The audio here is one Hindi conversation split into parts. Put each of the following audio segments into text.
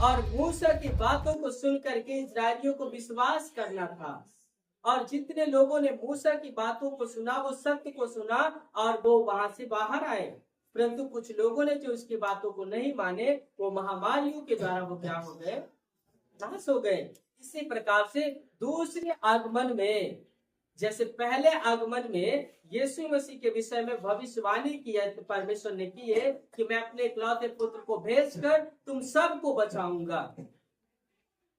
और मूसा की बातों को सुन करके इजरायलियों को विश्वास करना था। और जितने लोगों ने मूसा की बातों को सुना, वो सत्य को सुना और वो वहां से बाहर आए। परंतु कुछ लोगों ने जो उसकी बातों को नहीं माने, वो महामारियों के द्वारा वो क्या हो गए, नाश हो गए। इसी प्रकार से दूसरे आगमन में, जैसे पहले आगमन में यीशु मसीह के विषय में भविष्यवाणी की है, तो परमेश्वर ने की है कि मैं अपने इकलौते पुत्र को भेजकर तुम सबको बचाऊंगा।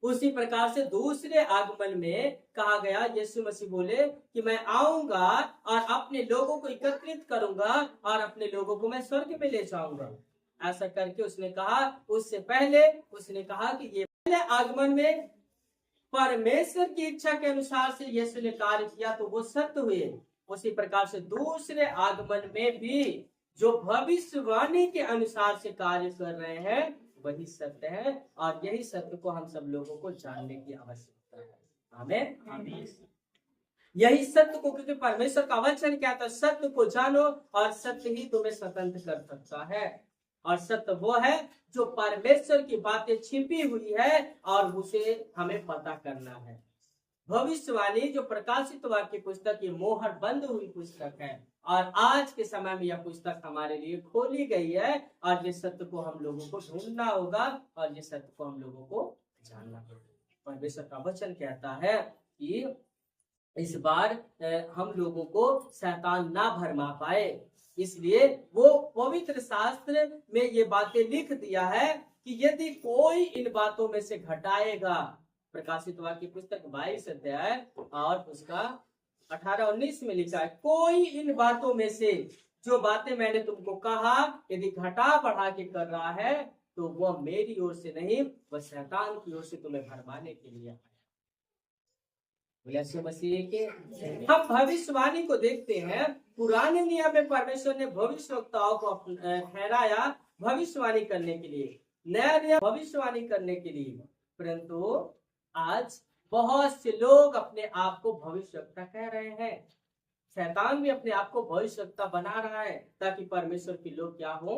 उसी प्रकार से दूसरे आगमन में कहा गया, यीशु मसीह बोले कि मैं आऊंगा और अपने लोगों को एकत्रित करूंगा और अपने लोगों को मैं स्वर्ग में ले जाऊंगा। ऐसा करके उसने कहा, उससे पहले उसने कहा कि ये पहले आगमन में परमेश्वर की इच्छा के अनुसार से यीशु ने कार्य किया तो वो सत्य हुए। उसी प्रकार से दूसरे आगमन में भी जो भविष्यवाणी के अनुसार से कार्य कर रहे हैं वही सत्य है, और यही सत्य को हम सब लोगों को जानने की आवश्यकता है। आमीन। यही सत्य को, क्योंकि परमेश्वर का वचन क्या था, सत्य को जानो और सत्य ही तुम्हें स्वतंत्र कर सकता है। और सत्य वो है जो परमेश्वर की बातें छिपी हुई है और उसे हमें पता करना है। भविष्यवाणी जो प्रकाशित वाक्य पुस्तक, ये मोहर बंद हुई पुस्तक है, और आज के समय में यह पुस्तक हमारे लिए खोली गई है, और ये सत्य को हम लोगों को ढूंढना होगा और ये सत्य को हम लोगों को जानना होगा। परमेश्वर का वचन कहता है कि इस बार हम लोगों को शैतान ना भरमा पाए, इसलिए वो पवित्र शास्त्र में ये बातें लिख दिया है कि यदि कोई इन बातों में से घटाएगा, प्रकाशित वाक्य पुस्तक 22 अध्याय और उसका 18-19 में लिखा है, कोई इन बातों में से जो बातें मैंने तुमको कहा यदि घटा बढ़ा के कर रहा है तो वह मेरी ओर से नहीं, वह शैतान की ओर से तुम्हें भरमाने के लिए। यीशु मसीह के हम भविष्यवाणी को देखते हैं, पुराने नियम में परमेश्वर ने भविष्यवक्ताओं को ठहराया भविष्यवाणी करने के लिए, नया नियम भविष्यवाणी करने के लिए। परंतु आज बहुत से लोग अपने आप को भविष्यवक्ता कह रहे हैं। शैतान भी अपने आप को भविष्यवक्ता बना रहा है ताकि परमेश्वर के लोग क्या हो,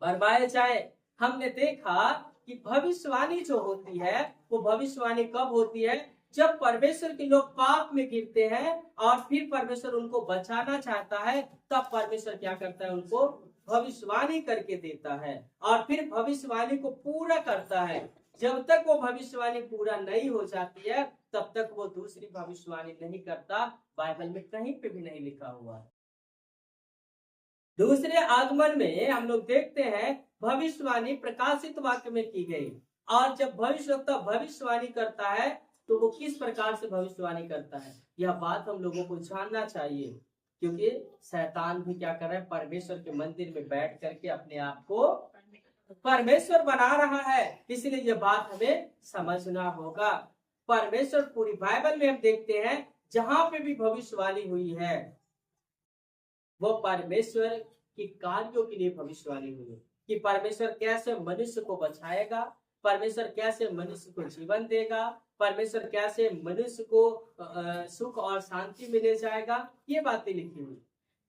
बरबाए जाए। हमने देखा कि भविष्यवाणी जो होती है वो भविष्यवाणी कब होती है, जब परमेश्वर के लोग पाप में गिरते हैं और फिर परमेश्वर उनको बचाना चाहता है, तब परमेश्वर क्या करता है, उनको भविष्यवाणी करके देता है और फिर भविष्यवाणी को पूरा करता है। जब तक वो भविष्यवाणी पूरा नहीं हो जाती है तब तक वो दूसरी भविष्यवाणी नहीं करता। बाइबल में कहीं पे भी नहीं लिखा हुआ है। दूसरे आगमन में हम लोग देखते हैं भविष्यवाणी प्रकाशित वाक्य में की गई, और जब भविष्यवक्ता भविष्यवाणी करता है तो वो किस प्रकार से भविष्यवाणी करता है, यह बात हम लोगों को जानना चाहिए। क्योंकि शैतान भी क्या कर रहा है, परमेश्वर के मंदिर में बैठ करके अपने आप को परमेश्वर बना रहा है, इसलिए यह बात हमें समझना होगा। परमेश्वर पूरी बाइबल में हम देखते हैं जहां पे भी भविष्यवाणी हुई है वो परमेश्वर के कार्यों के लिए भविष्यवाणी हुई है, कि परमेश्वर कैसे मनुष्य को बचाएगा, परमेश्वर कैसे मनुष्य को जीवन देगा, परमेश्वर कैसे मनुष्य को सुख और शांति में ले जाएगा, ये बातें लिखी हुई।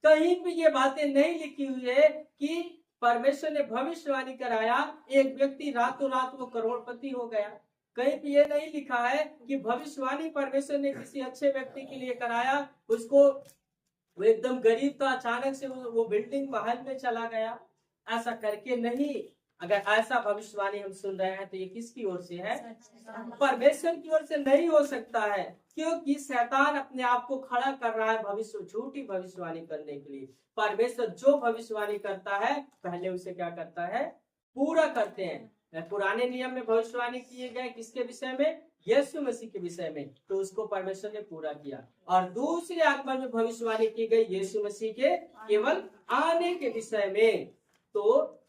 कहीं भी ये बातें नहीं लिखी हुई है कि परमेश्वर ने भविष्यवाणी कराया एक व्यक्ति रातों रात वो करोड़पति हो गया। कहीं भी ये नहीं लिखा है कि भविष्यवाणी परमेश्वर ने किसी अच्छे व्यक्ति के लिए कराया, उसको वो एकदम गरीब था, अचानक से वो बिल्डिंग महल में चला गया, ऐसा करके नहीं। अगर ऐसा भविष्यवाणी हम सुन रहे हैं तो ये किसकी ओर से है, परमेश्वर की ओर से नहीं हो सकता है, क्योंकि शैतान अपने आप को खड़ा कर रहा है भविष्य झूठी भविष्यवाणी करने के लिए। परमेश्वर जो भविष्यवाणी करता है पहले उसे क्या करता है, पूरा करते हैं। पुराने नियम में भविष्यवाणी किए गए किसके विषय में, यीशु मसीह के विषय में, तो उसको परमेश्वर ने पूरा किया। और दूसरे आगमन में भविष्यवाणी की गई यीशु मसीह के केवल आने के विषय में, तो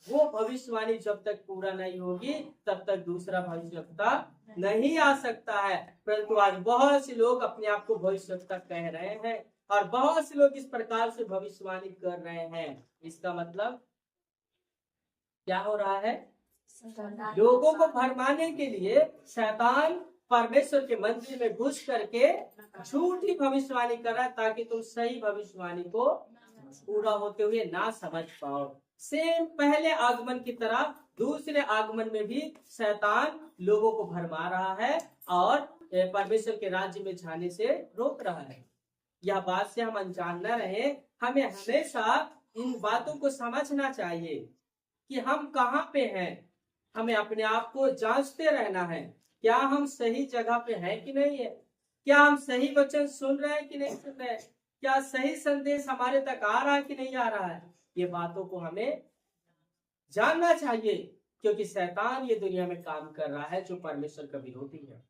वो भविष्यवाणी जब तक पूरा नहीं होगी तब तक दूसरा भविष्यवक्ता नहीं आ सकता है। परंतु आज बहुत से लोग अपने आप को भविष्यवक्ता कह रहे हैं और बहुत से लोग इस प्रकार से भविष्यवाणी कर रहे हैं। इसका मतलब क्या हो रहा है, लोगों को भरमाने के लिए शैतान परमेश्वर के मंदिर में घुस करके झूठी भविष्यवाणी कर रहा है ताकि तुम सही भविष्यवाणी को पूरा होते हुए ना समझ पाओ। सेम पहले आगमन की तरह दूसरे आगमन में भी शैतान लोगों को भरमा रहा है और परमेश्वर के राज्य में जाने से रोक रहा है। यह बात से हम अनजान न रहे। हमें हमेशा इन बातों को समझना चाहिए कि हम कहाँ पे हैं। हमें अपने आप को जांचते रहना है, क्या हम सही जगह पे हैं कि नहीं है, क्या हम सही वचन सुन रहे हैं कि नहीं सुन रहे हैं, क्या सही संदेश हमारे तक आ रहा है कि नहीं आ रहा है। ये बातों को हमें जानना चाहिए, क्योंकि शैतान ये दुनिया में काम कर रहा है जो परमेश्वर का विरोधी है।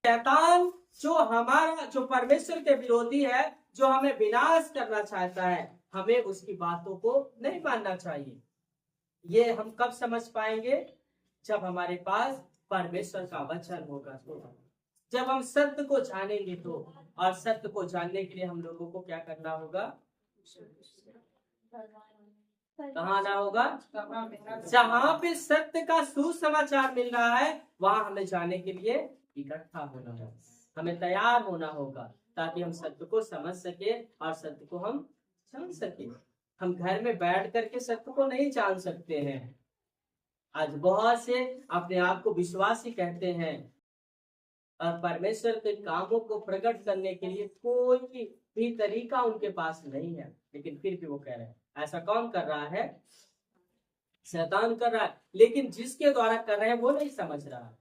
शैतान जो परमेश्वर के विरोधी है, जो हमें विनाश करना चाहता है, हमें उसकी बातों को नहीं मानना चाहिए। ये हम कब समझ पाएंगे? जब हमारे पास परमेश्वर का वचन होगा, तो जब हम सत्य को जानेंगे तो। और सत्य को जानने के लिए हम लोगों को क्या करना होगा? कहाँ आना होगा? जहाँ पे सत्य का सुसमाचार मिल रहा है, वहां हमें जाने के लिए इकट्ठा होना होगा, हमें तैयार होना होगा, ताकि हम सत्य को समझ सके और सत्य को हम जान सके। हम घर में बैठ करके सत्य को नहीं जान सकते हैं। आज बहुत से अपने आप को विश्वासी कहते हैं और परमेश्वर के कामों को प्रकट करने के लिए कोई भी तरीका उनके पास नहीं है, लेकिन फिर भी वो कह रहे हैं। ऐसा कौन कर रहा है? शैतान कर रहा है। लेकिन जिसके द्वारा कर रहे हैं वो नहीं समझ रहा है।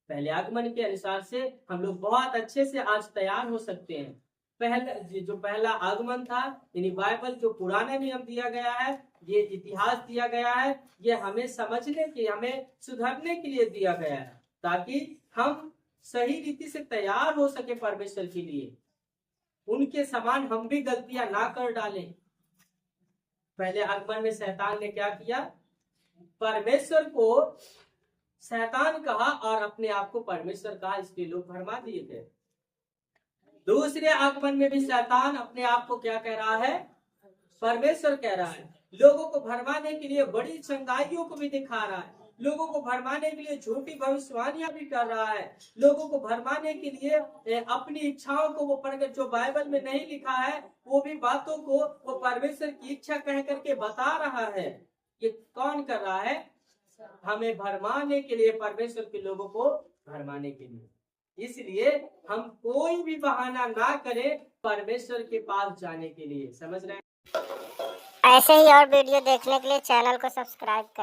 पहले आगमन के अनुसार से हम लोग बहुत अच्छे से आज तैयार हो सकते हैं। पहला आगमन था, यानी बाइबल जो पुराना नियम दिया गया है, ये इतिहास दिया गया है, ये हमें समझने के, हमें सुधरने के लिए दिया गया है, ताकि हम सही रीति से तैयार हो सके परमेश्वर के लिए। उनके समान हम भी गलतियां ना कर डालें। पहले आगमन में शैतान ने क्या किया? परमेश्वर को शैतान कहा और अपने आप को परमेश्वर कहा, इसलिए लोग भरमा दिए थे। दूसरे आगमन में भी शैतान अपने आप को क्या कह रहा है? परमेश्वर कह रहा है। लोगों को भरमाने के लिए बड़ी चंगाइयों को भी दिखा रहा है, लोगों को भरमाने के लिए झूठी भविष्यवाणियां भी कर रहा है, लोगों को भरमाने के लिए अपनी इच्छाओं को वो प्रकट, जो बाइबल में नहीं लिखा है वो भी बातों को वो परमेश्वर की इच्छा कह करके बता रहा है। ये कौन कर रहा है? हमें भरमाने के लिए, परमेश्वर के लोगों को भरमाने के लिए। इसलिए हम कोई भी बहाना ना करें परमेश्वर के पास जाने के लिए। समझ रहे हैं? ऐसे ही और वीडियो देखने के लिए चैनल को सब्सक्राइब करें।